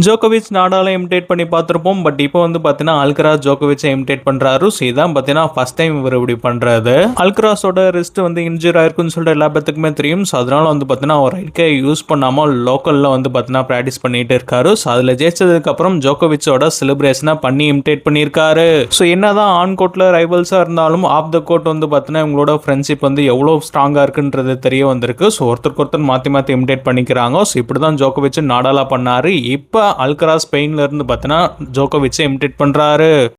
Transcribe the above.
ஜோகோவிச் நாடால இமிடேட் பண்ணி பார்த்துருப்போம். பட் இப்போ வந்து பார்த்தீங்கன்னா அல்கராஸ் ஜோகோவிச்சை இமிடேட் பண்றாரு. ஸோ இதான் பார்த்தீங்கன்னா ஃபர்ஸ்ட் டைம் இவர் இப்படி பண்றது. அல்கராஸோட ரிஸ்ட் வந்து இன்ஜூர் ஆயிருக்குன்னு சொல்லிட்டு எல்லா பேத்துக்குமே தெரியும். ஸோ அதனால வந்து பார்த்தீங்கன்னா அவர் ரைட் கை யூஸ் பண்ணாமல் லோக்கல்ல வந்து பார்த்தீங்கன்னா ப்ராக்டிஸ் பண்ணிட்டு இருக்காரு. ஸோ அதில் ஜெயிச்சதுக்கு அப்புறம் ஜோகோவிச்சோட செலிப்ரேஷனை பண்ணி இமிடேட் பண்ணியிருக்காரு. ஸோ என்னதான் ஆன் கோர்ட்ல ரைவல்ஸா இருந்தாலும் ஆஃப் த கோர்ட் வந்து பார்த்தீங்கன்னா இவங்களோட ஃப்ரெண்ட்ஷிப் வந்து எவ்வளோ ஸ்ட்ராங்கா இருக்குன்றது தெரிய வந்திருக்கு. ஸோ ஒருத்தருக்கு ஒருத்தர் மாற்றி மாற்றி இமிடேட் பண்ணிக்கிறாங்க. ஸோ இப்படி தான் ஜோகோவிச் நாடாலா பண்ணாரு. இப்போ அல்கராஸ் ஸ்பெயின்ல இருந்து பார்த்தீங்கன்னா ஜோகோவிச்சை இமிடேட் பண்றாரு.